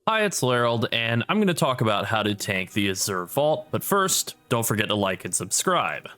Hi, it's Llarold, and I'm going to talk about how to tank the Azure Vault, but first, don't forget to like and subscribe.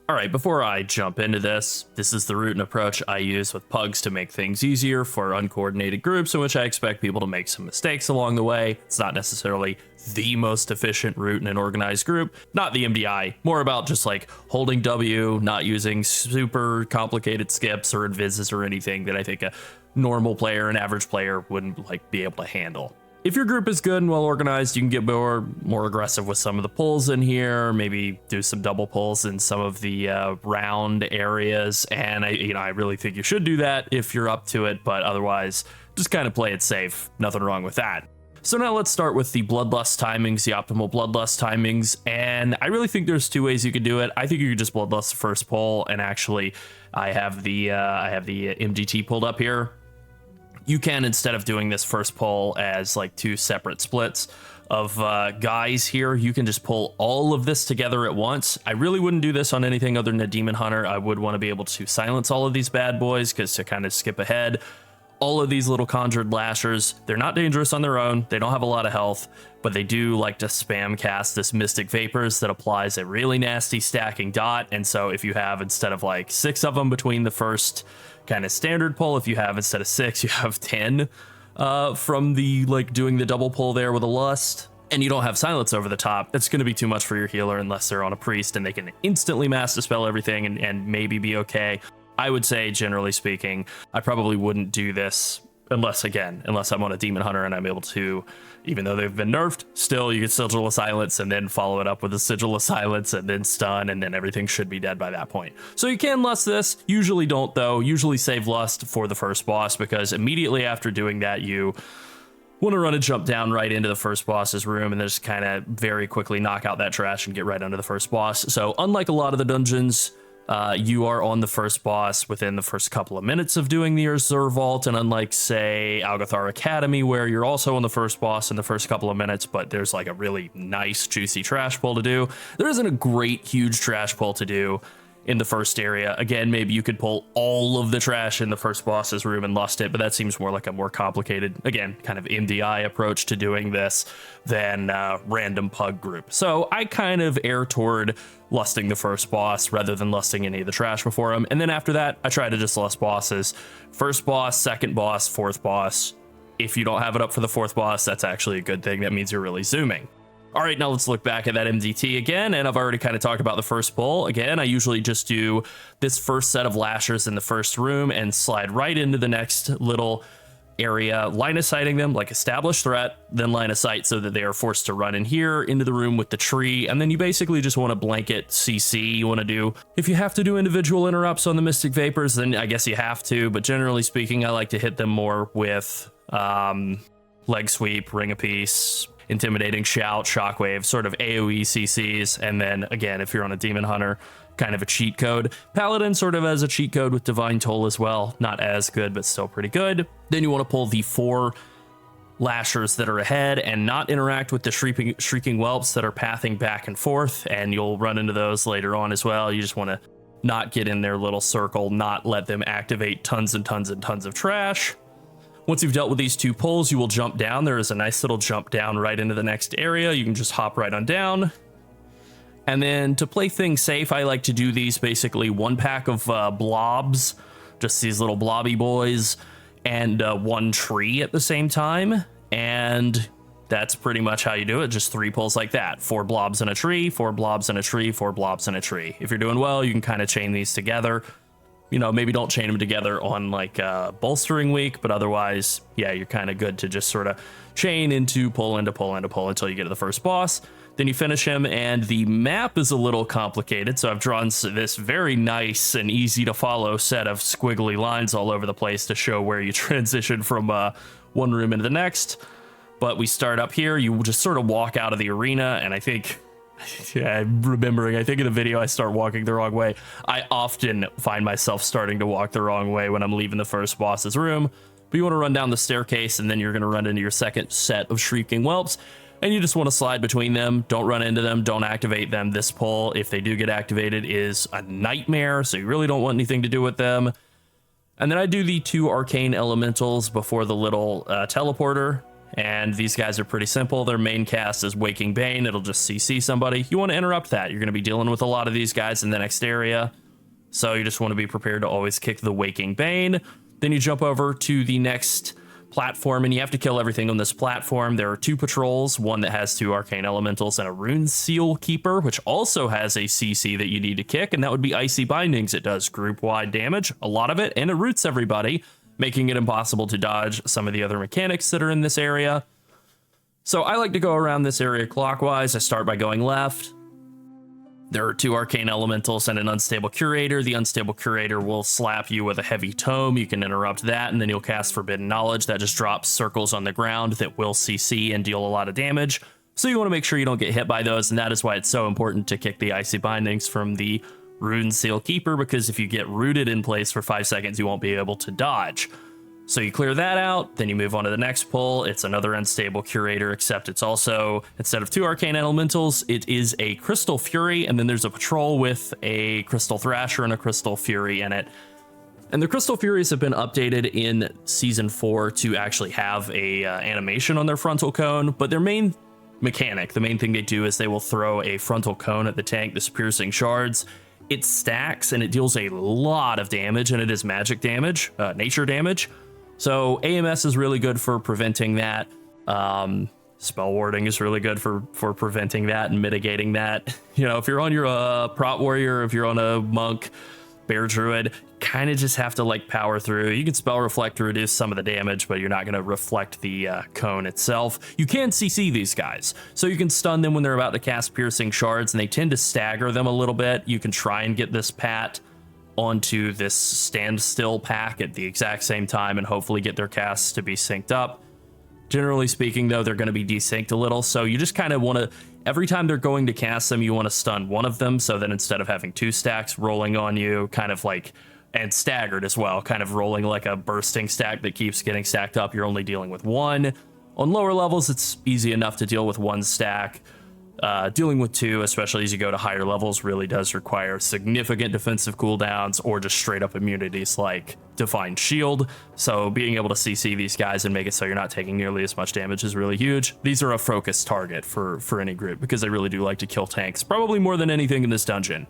Alright, before I jump into this is the route and approach I use with pugs to make things easier for uncoordinated groups in which I expect people to make some mistakes along the way. It's not necessarily the most efficient route in an organized group, not the MDI, more about just like holding W, not using super complicated skips or invises or anything that I think a normal player, an average player wouldn't like be able to handle. If your group is good and well organized, you can get more aggressive with some of the pulls in here, maybe do some double pulls in some of the round areas, and I really think you should do that if you're up to it, but otherwise, just kind of play it safe. Nothing wrong with that. So now let's start with the Bloodlust Timings, the optimal Bloodlust Timings, and I really think there's two ways you could do it. I think you could just Bloodlust the first pull, and actually, I have the MDT pulled up here. You can, instead of doing this first pull as like two separate splits of guys here, you can just pull all of this together at once. I really wouldn't do this on anything other than a Demon Hunter. I would want to be able to silence all of these bad boys, because to kind of skip ahead, all of these little conjured lashers, they're not dangerous on their own. They don't have a lot of health, but they do like to spam cast this Mystic Vapors that applies a really nasty stacking dot. And so if you have, instead of like 6 of them between the first kind of standard pull, if you have instead of 6, you have 10 from the like doing the double pull there with a lust, and you don't have silence over the top, it's going to be too much for your healer unless they're on a priest and they can instantly mass dispel everything and maybe be okay. I would say, generally speaking, I probably wouldn't do this unless I'm on a Demon Hunter and I'm able to, even though they've been nerfed, still you can Sigil of Silence and then follow it up with a Sigil of Silence and then stun, and then everything should be dead by that point. So you can lust this, usually don't though, usually save lust for the first boss, because immediately after doing that you want to run a jump down right into the first boss's room and then just kind of very quickly knock out that trash and get right under the first boss. So unlike a lot of the dungeons, you are on the first boss within the first couple of minutes of doing the Azure Vault, and unlike, say, Algathar Academy, where you're also on the first boss in the first couple of minutes, but there's like a really nice, juicy trash pull to do, there isn't a great, huge trash pull to do in the first area. Again, maybe you could pull all of the trash in the first boss's room and lust it, but that seems more like a more complicated, again, kind of MDI approach to doing this than random pug group. So I kind of err toward lusting the first boss rather than lusting any of the trash before him. And then after that, I try to just lust bosses. First boss, second boss, fourth boss. If you don't have it up for the fourth boss, that's actually a good thing. That means you're really zooming. All right, now let's look back at that MDT again, and I've already kind of talked about the first pull. Again, I usually just do this first set of lashers in the first room and slide right into the next little area, line of sighting them like established threat, then line of sight so that they are forced to run in here into the room with the tree, and then you basically just want to blanket CC. You want to do, if you have to do individual interrupts on the Mystic Vapors, then I guess you have to, but generally speaking, I like to hit them more with leg sweep, ring of peace, intimidating shout, shockwave, sort of AoE CCs, and then again, if you're on a Demon Hunter, kind of a cheat code. Paladin sort of has a cheat code with Divine Toll as well, not as good, but still pretty good. Then you want to pull the 4 lashers that are ahead and not interact with the shrieking whelps that are pathing back and forth, and you'll run into those later on as well. You just want to not get in their little circle, not let them activate tons and tons and tons of trash. Once you've dealt with these 2 pulls, you will jump down. There is a nice little jump down right into the next area. You can just hop right on down. And then to play things safe, I like to do these basically 1 pack of blobs, just these little blobby boys, and 1 tree at the same time. And that's pretty much how you do it. Just 3 pulls like that. 4 blobs in a tree, 4 blobs in a tree, 4 blobs in a tree. If you're doing well, you can kind of chain these together. You know, maybe don't chain them together on like bolstering week, but otherwise, yeah, you're kind of good to just sort of chain into pull into pull into pull until you get to the first boss. Then you finish him, and the map is a little complicated, so I've drawn this very nice and easy to follow set of squiggly lines all over the place to show where you transition from one room into the next. But we start up here, you just sort of walk out of the arena, and I think, yeah, I'm remembering, I think in the video I start walking the wrong way. I often find myself starting to walk the wrong way when I'm leaving the first boss's room. But you want to run down the staircase, and then you're going to run into your second set of shrieking whelps, and you just want to slide between them. Don't run into them, don't activate them. This pull, if they do get activated, is a nightmare, so you really don't want anything to do with them. And then I do the 2 arcane elementals before the little teleporter, And these guys are pretty simple. Their main cast is Waking Bane. It'll just CC somebody. You want to interrupt that. You're going to be dealing with a lot of these guys in the next area. So you just want to be prepared to always kick the Waking Bane. Then you jump over to the next platform, and you have to kill everything on this platform. There are 2 patrols, one that has 2 arcane elementals and a rune seal keeper, which also has a CC that you need to kick, and that would be Icy Bindings. It does group-wide damage, a lot of it, and it roots everybody, making it impossible to dodge some of the other mechanics that are in this area. So I like to go around this area clockwise. I start by going left. There are 2 arcane elementals and an unstable curator. The unstable curator will slap you with a heavy tome. You can interrupt that, and then you'll cast Forbidden Knowledge. That just drops circles on the ground that will CC and deal a lot of damage. So you want to make sure you don't get hit by those, and that is why it's so important to kick the Icy Bindings from the Rune Seal Keeper, because if you get rooted in place for 5 seconds, you won't be able to dodge. So you clear that out, then you move on to the next pull. It's another unstable curator, except it's also, instead of 2 arcane elementals, it is a Crystal Fury, and then there's a patrol with a Crystal Thrasher and a Crystal Fury in it. And the Crystal Furies have been updated in Season 4 to actually have a animation on their frontal cone, but their main mechanic, the main thing they do is they will throw a frontal cone at the tank, this Piercing Shards. It stacks, and it deals a lot of damage, and it is magic damage, nature damage. So AMS is really good for preventing that. Spell warding is really good for preventing that and mitigating that. You know, if you're on your prot warrior, if you're on a monk, bear druid, kind of just have to like power through. You can spell reflect to reduce some of the damage, but you're not going to reflect the cone itself. You can CC these guys, so you can stun them when they're about to cast Piercing Shards, and they tend to stagger them a little bit. You can try and get this pat onto this standstill pack at the exact same time and hopefully get their casts to be synced up. Generally speaking, though, they're going to be desynced a little, so you just kind of want to, every time they're going to cast them, you want to stun one of them, so that instead of having 2 stacks rolling on you, kind of like, and staggered as well, kind of rolling like a bursting stack that keeps getting stacked up, you're only dealing with 1. On lower levels, it's easy enough to deal with 1 stack. Dealing with 2, especially as you go to higher levels, really does require significant defensive cooldowns or just straight up immunities like Divine Shield. So being able to CC these guys and make it so you're not taking nearly as much damage is really huge. These are a focused target for any group because they really do like to kill tanks, probably more than anything in this dungeon.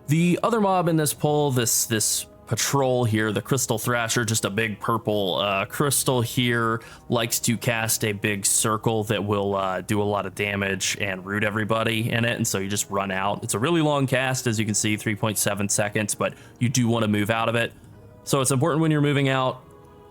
The other mob in this pull, this patrol here, the Crystal Thrasher, just a big purple crystal here, likes to cast a big circle that will do a lot of damage and root everybody in it, and so you just run out. It's a really long cast, as you can see, 3.7 seconds, but you do want to move out of it. So it's important when you're moving out.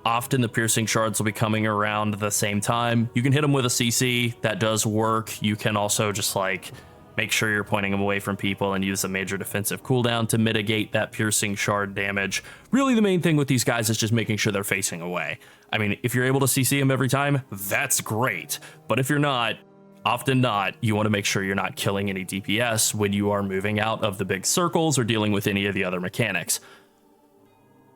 Often the Piercing Shards will be coming around the same time. You can hit them with a CC, that does work. You can also just like make sure you're pointing them away from people and use a major defensive cooldown to mitigate that Piercing Shard damage. Really, the main thing with these guys is just making sure they're facing away. I mean, if you're able to CC them every time, that's great. But if you're not, often not, you want to make sure you're not killing any DPS when you are moving out of the big circles or dealing with any of the other mechanics.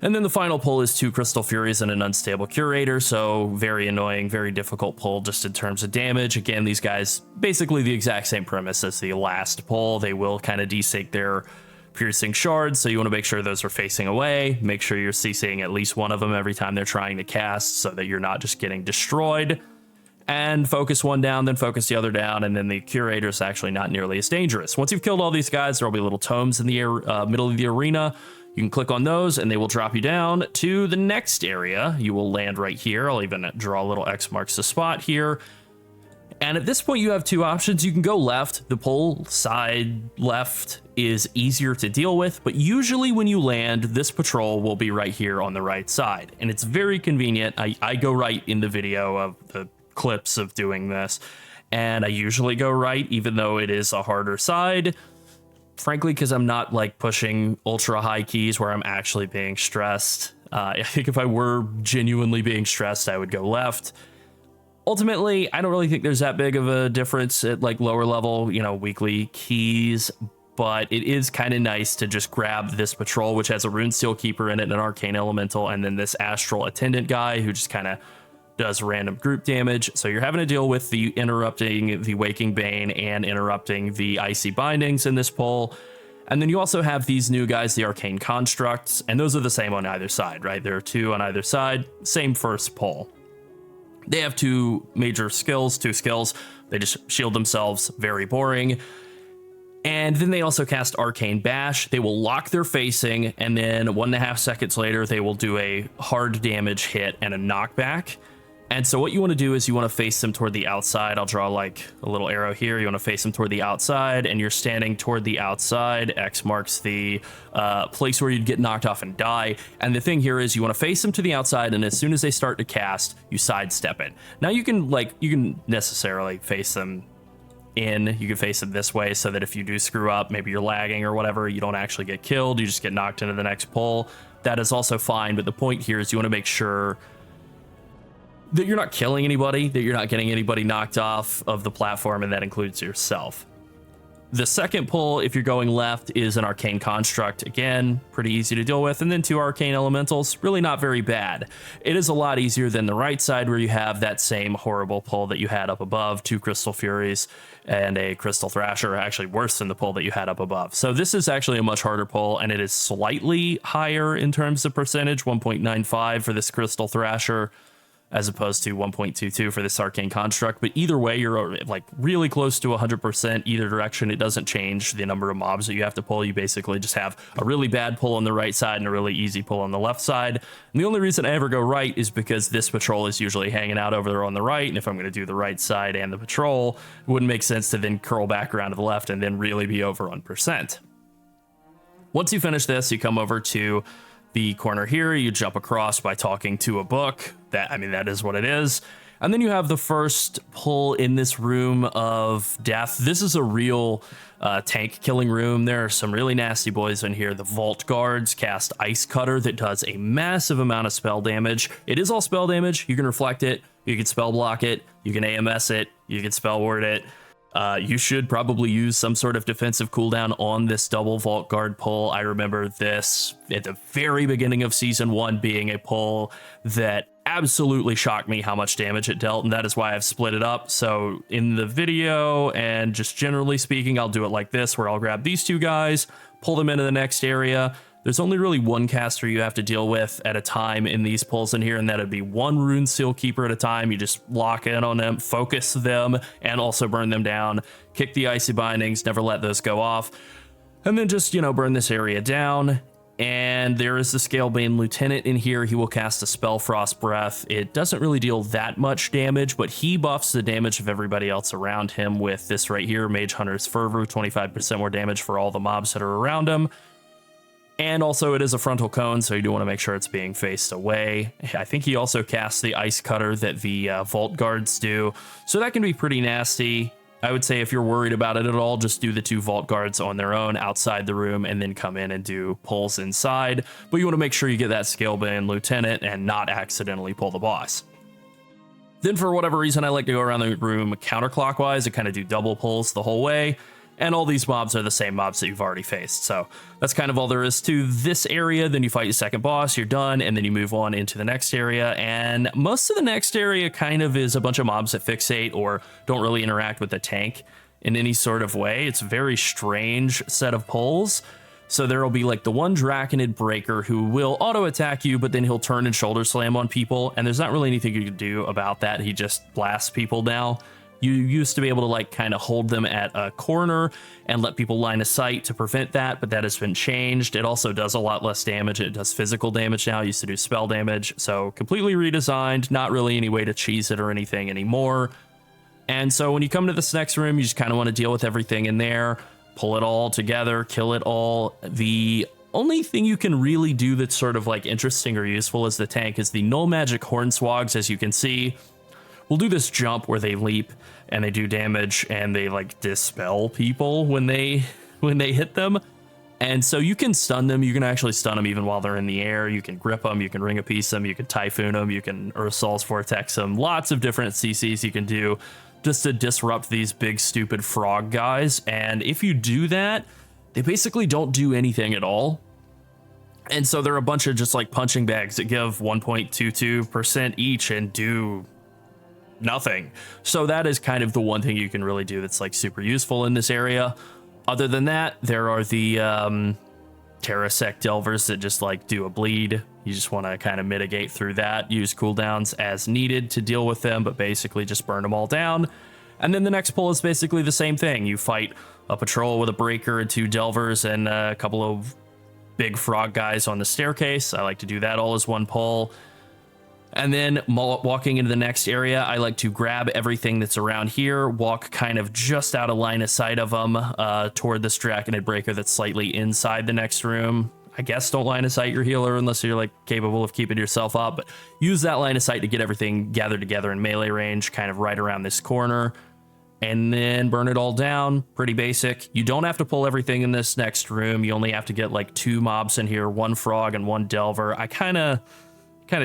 And then the final pull is 2 Crystal Furies and an Unstable Curator, so very annoying, very difficult pull just in terms of damage. Again, these guys, basically the exact same premise as the last pull. They will kind of desync their Piercing Shards, so you want to make sure those are facing away. Make sure you're CCing at least one of them every time they're trying to cast so that you're not just getting destroyed. And focus one down, then focus the other down, and then the Curator is actually not nearly as dangerous. Once you've killed all these guys, there will be little tomes in the middle of the arena. You can click on those and they will drop you down to the next area. You will land right here. I'll even draw a little X marks the spot here. And at this point you have 2 options. You can go left. The pull side left is easier to deal with, but usually when you land, this patrol will be right here on the right side. And it's very convenient. I go right in the video of the clips of doing this, and I usually go right even though it is a harder side. Frankly, because I'm not like pushing ultra high keys where I'm actually being stressed. I think if I were genuinely being stressed, I would go left. Ultimately, I don't really think there's that big of a difference at like lower level, you know, weekly keys, but it is kind of nice to just grab this patrol, which has a Rune Seal Keeper in it, an Arcane Elemental, and then this Astral Attendant guy who just kind of does random group damage. So you're having to deal with the interrupting the Waking Bane and interrupting the Icy Bindings in this pull. And then you also have these new guys, the Arcane Constructs, and those are the same on either side, right? There are 2 on either side, same first pull. They have two skills. They just shield themselves, very boring. And then they also cast Arcane Bash. They will lock their facing, and then 1.5 seconds later, they will do a hard damage hit and a knockback. And so what you want to do is you want to face them toward the outside. I'll draw like a little arrow here. You want to face them toward the outside, and you're standing toward the outside. X marks the place where you'd get knocked off and die. And the thing here is you want to face them to the outside, and as soon as they start to cast, you sidestep it. Now you can necessarily face them in. You can face it this way so that if you do screw up, maybe you're lagging or whatever, you don't actually get killed. You just get knocked into the next pull. That is also fine. But the point here is you want to make sure that you're not killing anybody, that you're not getting anybody knocked off of the platform, and that includes yourself. The second pull, if you're going left, is an Arcane Construct. Again, pretty easy to deal with. And then 2 Arcane Elementals, really not very bad. It is a lot easier than the right side where you have that same horrible pull that you had up above, 2 Crystal Furies and a Crystal Thrasher, actually worse than the pull that you had up above. So this is actually a much harder pull, and it is slightly higher in terms of percentage, 1.95 for this Crystal Thrasher, as opposed to 1.22 for this Arcane Construct. But either way, you're like really close to 100% either direction. It doesn't change the number of mobs that you have to pull. You basically just have a really bad pull on the right side and a really easy pull on the left side. And the only reason I ever go right is because this patrol is usually hanging out over there on the right. And if I'm going to do the right side and the patrol, it wouldn't make sense to then curl back around to the left and then really be over on percent. Once you finish this, you come over to the corner here, you jump across by talking to a book. That is what it is. And then you have the first pull in this room of death. This is a real tank killing room. There are some really nasty boys in here. The Vault Guards cast Ice Cutter that does a massive amount of spell damage. It is all spell damage. You can reflect it, you can spell block it, you can AMS it, you can spell word it. You should probably use some sort of defensive cooldown on this double Vault Guard pull. I remember this at the very beginning of Season 1 being a pull that absolutely shocked me how much damage it dealt, and that is why I've split it up. So in the video, and just generally speaking, I'll do it like this, where I'll grab these 2 guys, pull them into the next area. There's only really 1 caster you have to deal with at a time in these pulls in here, and that'd be 1 Rune Seal Keeper at a time. You just lock in on them, focus them, and also burn them down. Kick the Icy Bindings, never let those go off. And then just, burn this area down. And there is the Scalebane Lieutenant in here. He will cast a spell, Frost Breath. It doesn't really deal that much damage, but he buffs the damage of everybody else around him with this right here, Mage Hunter's Fervor, 25% more damage for all the mobs that are around him. And also it is a frontal cone, so you do want to make sure it's being faced away. I think he also casts the Ice Cutter that the Vault Guards do, so that can be pretty nasty. I would say if you're worried about it at all, just do the 2 Vault Guards on their own outside the room and then come in and do pulls inside. But you want to make sure you get that Scalebane Lieutenant and not accidentally pull the boss. Then for whatever reason, I like to go around the room counterclockwise and kind of do double pulls the whole way. And all these mobs are the same mobs that you've already faced. So that's kind of all there is to this area. Then you fight your second boss, you're done, and then you move on into the next area. And most of the next area kind of is a bunch of mobs that fixate or don't really interact with the tank in any sort of way. It's a very strange set of pulls. So there will be like the one Draconid Breaker who will auto attack you, but then he'll turn and shoulder slam on people. And there's not really anything you can do about that. He just blasts people now. You used to be able to like kind of hold them at a corner and let people line of sight to prevent that, but that has been changed. It also does a lot less damage. It does physical damage now. It used to do spell damage. So completely redesigned, not really any way to cheese it or anything anymore. And so when you come to this next room, you just kind of want to deal with everything in there, pull it all together, kill it all. The only thing you can really do that's sort of like interesting or useful as the tank is the Null Magic Hornswogs. As you can see, we'll do this jump where they leap and they do damage and they like dispel people when they hit them. And so you can stun them. You can actually stun them even while they're in the air. You can grip them. You can ring a piece them. You can typhoon them. You can Ursol's Vortex them. Lots of different CCs you can do just to disrupt these big stupid frog guys. And if you do that, they basically don't do anything at all. And so they're a bunch of just like punching bags that give 1.22% each and do nothing. So that is kind of the one thing you can really do that's like super useful in this area. Other than that, there are the Terrasect Delvers that just like do a bleed. You just want to kind of mitigate through that, use cooldowns as needed to deal with them, but basically just burn them all down. And then the next pull is basically the same thing. You fight a patrol with a breaker and 2 delvers and a couple of big frog guys on the staircase. I like to do that all as one pull. And then walking into the next area, I like to grab everything that's around here, walk kind of just out of line of sight of them toward this Draconid breaker that's slightly inside the next room. I guess don't line of sight your healer unless you're like capable of keeping yourself up, but use that line of sight to get everything gathered together in melee range, kind of right around this corner, and then burn it all down. Pretty basic. You don't have to pull everything in this next room. You only have to get like 2 mobs in here, 1 frog and 1 delver. I kind of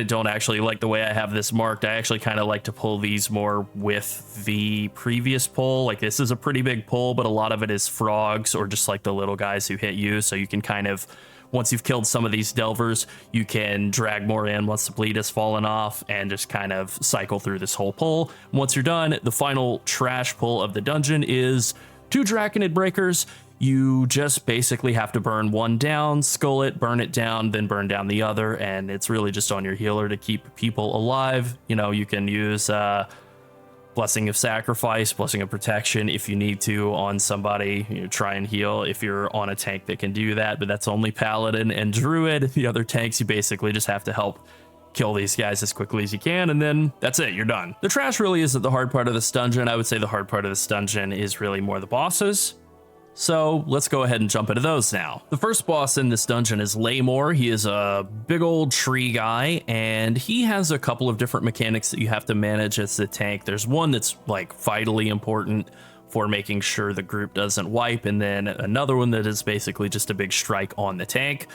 don't actually like the way I have this marked. I actually kind of like to pull these more with the previous pull. Like this is a pretty big pull, but a lot of it is frogs or just like the little guys who hit you. So you can kind of, once you've killed some of these delvers, you can drag more in once the bleed has fallen off and just kind of cycle through this whole pull. Once you're done, the final trash pull of the dungeon is 2 Draconid breakers. You just basically have to burn 1 down, skull it, burn it down, then burn down the other, and it's really just on your healer to keep people alive. You know, you can use Blessing of Sacrifice, Blessing of Protection if you need to on somebody. You know, try and heal if you're on a tank that can do that, but that's only Paladin and Druid. The other tanks, you basically just have to help kill these guys as quickly as you can, and then that's it, you're done. The trash really isn't the hard part of this dungeon. I would say the hard part of this dungeon is really more the bosses. So let's go ahead and jump into those now. The first boss in this dungeon is Leymor. He is a big old tree guy, and he has a couple of different mechanics that you have to manage as the tank. There's one that's like vitally important for making sure the group doesn't wipe, and then another one that is basically just a big strike on the tank.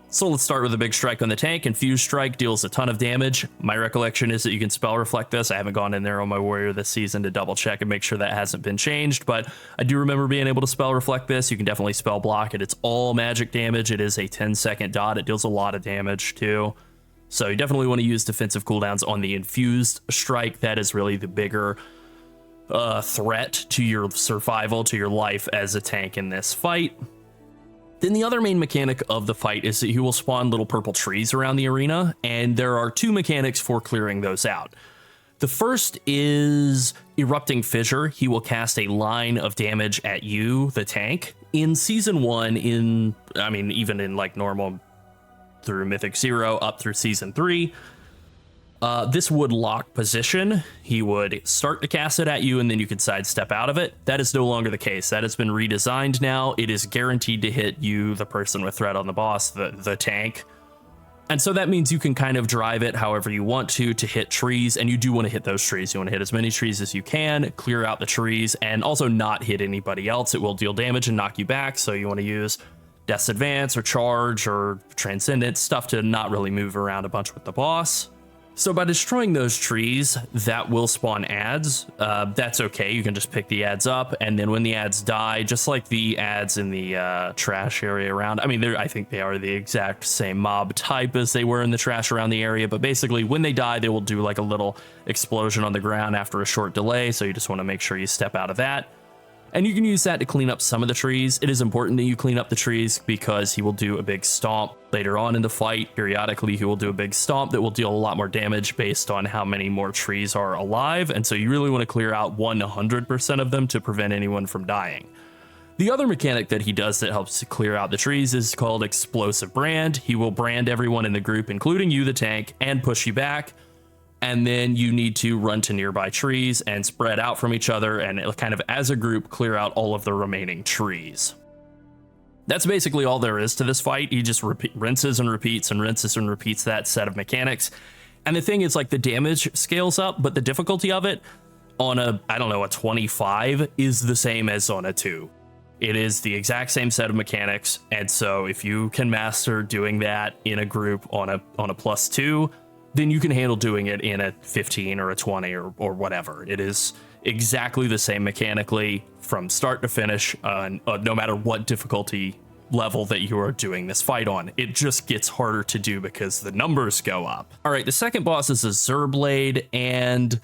So let's start with a big strike on the tank. Infused Strike deals a ton of damage. My recollection is that you can spell reflect this. I haven't gone in there on my warrior this season to double check and make sure that hasn't been changed, but I do remember being able to spell reflect this. You can definitely spell block it. It's all magic damage. It is a 10-second dot. It deals a lot of damage too. So you definitely want to use defensive cooldowns on the Infused Strike. That is really the bigger threat to your survival, to your life as a tank in this fight. Then the other main mechanic of the fight is that he will spawn little purple trees around the arena, and there are 2 mechanics for clearing those out. The first is Erupting Fissure. He will cast a line of damage at you, the tank. In Season 1, even in like normal through Mythic 0 up through Season 3, this would lock position. He would start to cast it at you, and then you could sidestep out of it. That is no longer the case. That has been redesigned now. It is guaranteed to hit you, the person with threat on the boss, the tank. And so that means you can kind of drive it however you want to hit trees, and you do want to hit those trees. You want to hit as many trees as you can, clear out the trees, and also not hit anybody else. It will deal damage and knock you back, so you want to use Death's Advance or Charge or Transcendence, stuff to not really move around a bunch with the boss. So by destroying those trees, that will spawn ads. That's okay. You can just pick the ads up, and then when the ads die, just like the ads in the trash area around, I think they are the exact same mob type as they were in the trash around the area, but basically when they die, they will do like a little explosion on the ground after a short delay, so you just want to make sure you step out of that. And you can use that to clean up some of the trees. It is important that you clean up the trees because he will do a big stomp later on in the fight. Periodically, he will do a big stomp that will deal a lot more damage based on how many more trees are alive. And so you really want to clear out 100% of them to prevent anyone from dying. The other mechanic that he does that helps to clear out the trees is called Explosive Brand. He will brand everyone in the group, including you, the tank, and push you back. And then you need to run to nearby trees and spread out from each other and kind of as a group clear out all of the remaining trees. That's basically all there is to this fight. He just rinses and repeats that set of mechanics. And the thing is, like, the damage scales up, but the difficulty of it on a 25 is the same as on a 2. It is the exact same set of mechanics. And so if you can master doing that in a group on a +2, then you can handle doing it in a 15 or a 20 or whatever. It is exactly the same mechanically from start to finish, no matter what difficulty level that you are doing this fight on. It just gets harder to do because the numbers go up. All right, the second boss is Azureblade, and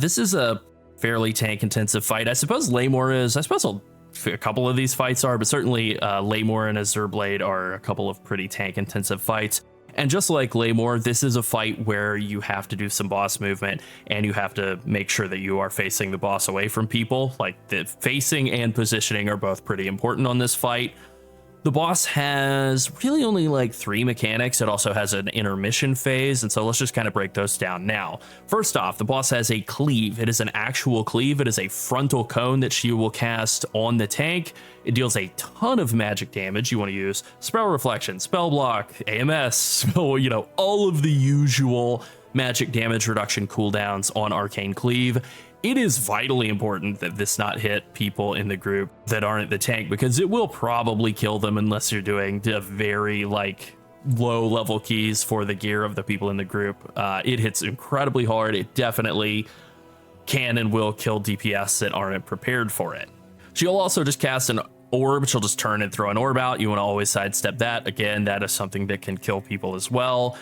this is a fairly tank-intensive fight. I suppose Leymor is. I suppose I'll a couple of these fights are, but certainly Leymor and Azureblade are a couple of pretty tank intensive fights. And just like Leymor, this is a fight where you have to do some boss movement and you have to make sure that you are facing the boss away from people. Like the facing and positioning are both pretty important on this fight. The boss has really only like 3 mechanics. It also has an intermission phase, and so let's just kind of break those down now. First off, the boss has a cleave. It is an actual cleave. It is a frontal cone that she will cast on the tank. It deals a ton of magic damage. You want to use Spell Reflection, Spell Block, AMS, you know, all of the usual magic damage reduction cooldowns on Arcane Cleave. It is vitally important that this not hit people in the group that aren't the tank, because it will probably kill them unless you're doing a very like low level keys for the gear of the people in the group. It hits incredibly hard. It definitely can and will kill DPS that aren't prepared for it. She'll also just cast an orb. She'll just turn and throw an orb out. You want to always sidestep that. Again, that is something that can kill people as well.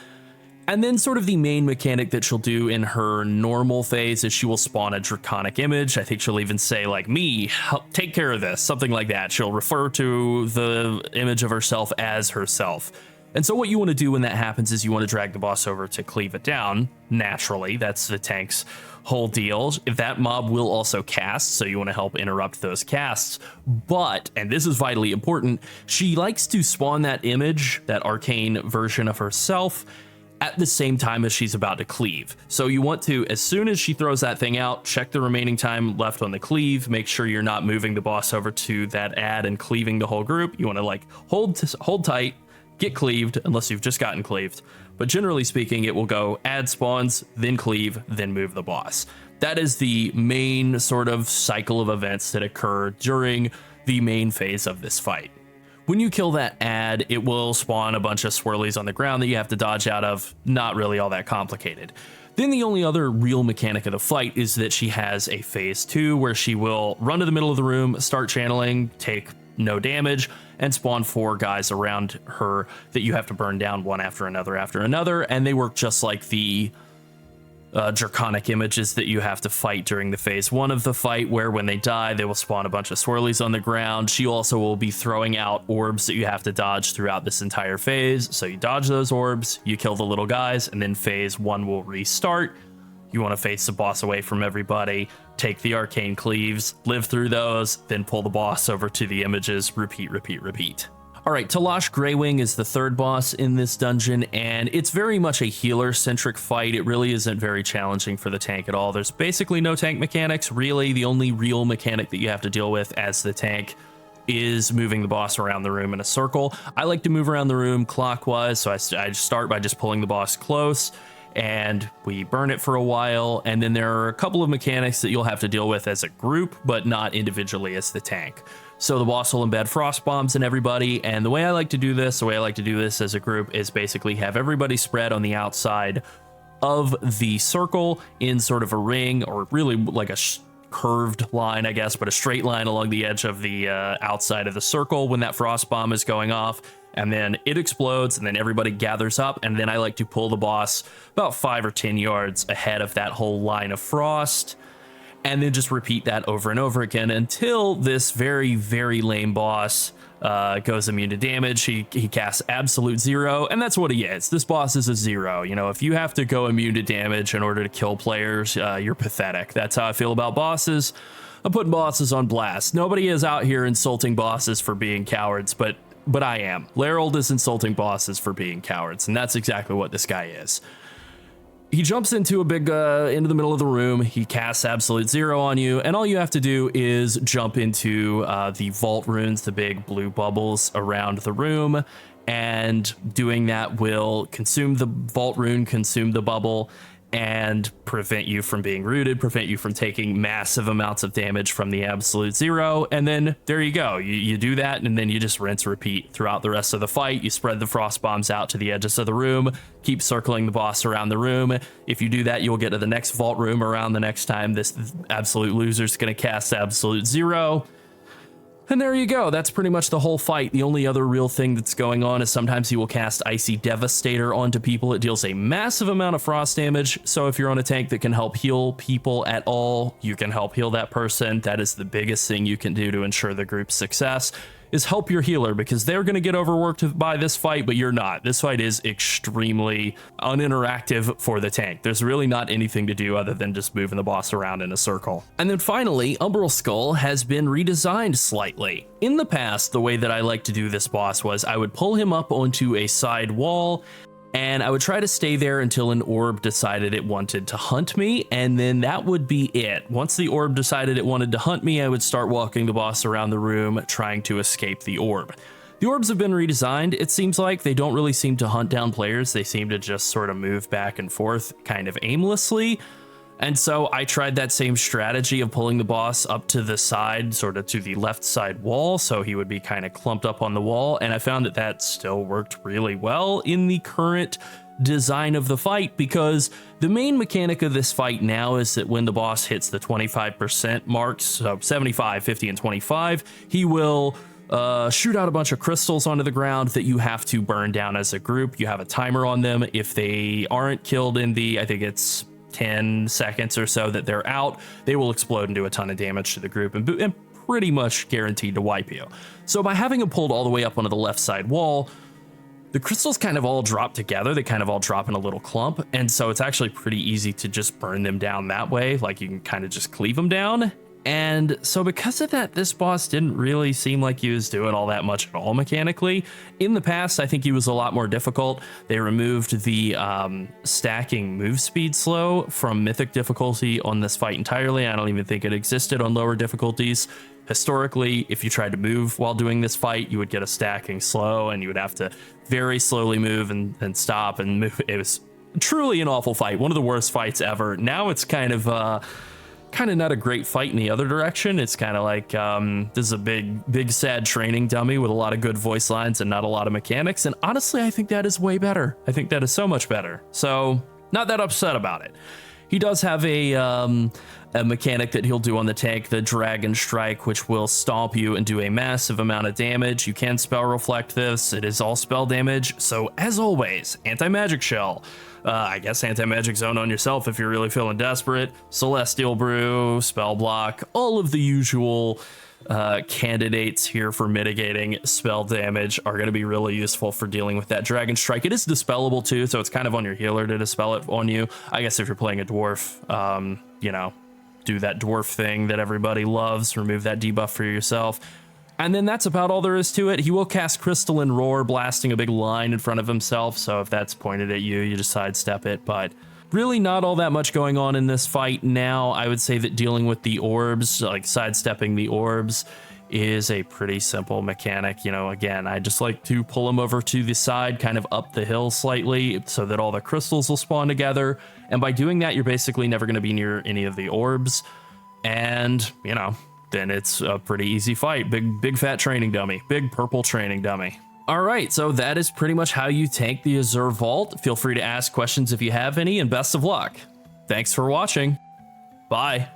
And then sort of the main mechanic that she'll do in her normal phase is she will spawn a draconic image. I think she'll even say like, me, help take care of this, something like that. She'll refer to the image of herself as herself. And so what you want to do when that happens is you want to drag the boss over to cleave it down. Naturally, that's the tank's whole deal. That mob will also cast, so you want to help interrupt those casts. But, and this is vitally important, she likes to spawn that image, that arcane version of herself, at the same time as she's about to cleave. So you want to, as soon as she throws that thing out, check the remaining time left on the cleave, make sure you're not moving the boss over to that ad and cleaving the whole group. You want to like hold tight, get cleaved, unless you've just gotten cleaved. But generally speaking, it will go ad spawns, then cleave, then move the boss. That is the main sort of cycle of events that occur during the main phase of this fight. When you kill that ad, it will spawn a bunch of swirlies on the ground that you have to dodge out of. Not really all that complicated. Then the only other real mechanic of the fight is that she has a phase 2 where she will run to the middle of the room, start channeling, take no damage, and spawn 4 guys around her that you have to burn down one after another, and they work just like the draconic images that you have to fight during the phase 1 of the fight, where when they die, they will spawn a bunch of swirlies on the ground. She also will be throwing out orbs that you have to dodge throughout this entire phase. So you dodge those orbs, you kill the little guys, and then phase 1 will restart. You want to face the boss away from everybody, take the arcane cleaves, live through those, then pull the boss over to the images, repeat, repeat, repeat. All right, Talash Greywing is the third boss in this dungeon, and it's very much a healer-centric fight. It really isn't very challenging for the tank at all. There's basically no tank mechanics, really. The only real mechanic that you have to deal with as the tank is moving the boss around the room in a circle. I like to move around the room clockwise, so I start by just pulling the boss close, and we burn it for a while, and then there are a couple of mechanics that you'll have to deal with as a group, but not individually as the tank. So the boss will embed frost bombs in everybody, and the way I like to do this, as a group, is basically have everybody spread on the outside of the circle in sort of a ring, or really like a curved line, I guess, but a straight line along the edge of the outside of the circle when that frost bomb is going off, and then it explodes, and then everybody gathers up, and then I like to pull the boss about 5 or 10 yards ahead of that whole line of frost, and then just repeat that over and over again until this very, very lame boss goes immune to damage. He casts absolute 0, and that's what he is. This boss is a 0. You know, if you have to go immune to damage in order to kill players, you're pathetic. That's how I feel about bosses. I'm putting bosses on blast. Nobody is out here insulting bosses for being cowards, but I am. Llarold is insulting bosses for being cowards, and that's exactly what this guy is. He jumps into into the middle of the room. He casts absolute 0 on you, and all you have to do is jump into the vault runes, the big blue bubbles around the room, and doing that will consume the vault rune, consume the bubble, and prevent you from being rooted, prevent you from taking massive amounts of damage from the absolute 0. And then there you go. You do that, and then you just rinse, repeat throughout the rest of the fight. You spread the frost bombs out to the edges of the room, keep circling the boss around the room. If you do that, you'll get to the next vault room around the next time this absolute loser is going to cast absolute 0. And there you go, that's pretty much the whole fight. The only other real thing that's going on is sometimes he will cast Icy Devastator onto people. It deals a massive amount of frost damage, so if you're on a tank that can help heal people at all, you can help heal that person. That is the biggest thing you can do to ensure the group's success, is help your healer, because they're going to get overworked by this fight, but you're not. This fight is extremely uninteractive for the tank. There's really not anything to do other than just moving the boss around in a circle. And then finally, Umbrelskul has been redesigned slightly. In the past, the way that I like to do this boss was I would pull him up onto a side wall, and I would try to stay there until an orb decided it wanted to hunt me, and then that would be it. Once the orb decided it wanted to hunt me, I would start walking the boss around the room, trying to escape the orb. The orbs have been redesigned. It seems like they don't really seem to hunt down players. They seem to just sort of move back and forth kind of aimlessly. And so I tried that same strategy of pulling the boss up to the side, sort of to the left side wall, so he would be kind of clumped up on the wall, and I found that that still worked really well in the current design of the fight, because the main mechanic of this fight now is that when the boss hits the 25% marks, so 75, 50, and 25, he will shoot out a bunch of crystals onto the ground that you have to burn down as a group. You have a timer on them. If they aren't killed in the, I think it's 10 seconds or so that they're out, they will explode and do a ton of damage to the group and pretty much guaranteed to wipe you. So by having it pulled all the way up onto the left side wall, the crystals kind of all drop together. They kind of all drop in a little clump. And so it's actually pretty easy to just burn them down that way. Like you can kind of just cleave them down. And so because of that, this boss didn't really seem like he was doing all that much at all mechanically. In the past, I think he was a lot more difficult. They removed the stacking move speed slow from mythic difficulty on this fight entirely. I don't even think it existed on lower difficulties. Historically, if you tried to move while doing this fight, you would get a stacking slow and you would have to very slowly move and stop and move. It was truly an awful fight. One of the worst fights ever. Now it's kind of not a great fight in the other direction. It's kind of like this is a big sad training dummy with a lot of good voice lines and not a lot of mechanics, and honestly I think that is way better. I think that is so much better, so not that upset about it. He does have a mechanic that he'll do on the tank, the Dragon Strike, which will stomp you and do a massive amount of damage. You can spell reflect this. It is all spell damage, so as always, anti-magic shell. I guess anti-magic zone on yourself if you're really feeling desperate. Celestial Brew, spell block, all of the usual candidates here for mitigating spell damage are going to be really useful for dealing with that Dragon Strike. It is dispellable too, so it's kind of on your healer to dispel it on you. I guess if you're playing a dwarf, you know, do that dwarf thing that everybody loves, remove that debuff for yourself. And then that's about all there is to it. He will cast Crystalline Roar, blasting a big line in front of himself, so if that's pointed at you, you just sidestep it, but really not all that much going on in this fight now. I would say that dealing with the orbs, like sidestepping the orbs, is a pretty simple mechanic. You know, again, I just like to pull them over to the side, kind of up the hill slightly, so that all the crystals will spawn together, and by doing that, you're basically never going to be near any of the orbs, and, you know, then it's a pretty easy fight. Big fat training dummy. Big purple training dummy. All right, so that is pretty much how you tank the Azure Vault. Feel free to ask questions if you have any, and best of luck. Thanks for watching. Bye.